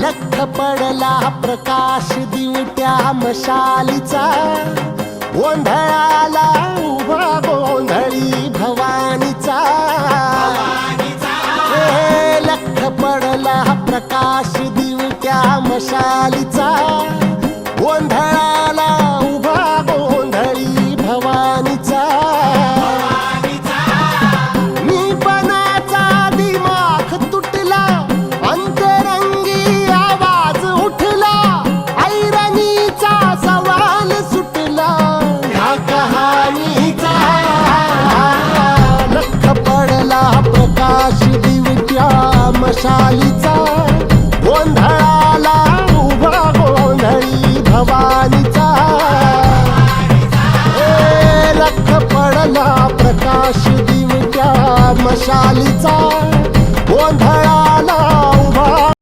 लख पडला प्रकाश दिवट्या मशालीचा, गोंधळाला उभा गोंधळी भवानीचा. लख पडला प्रकाश दिवट्या मशालीचा,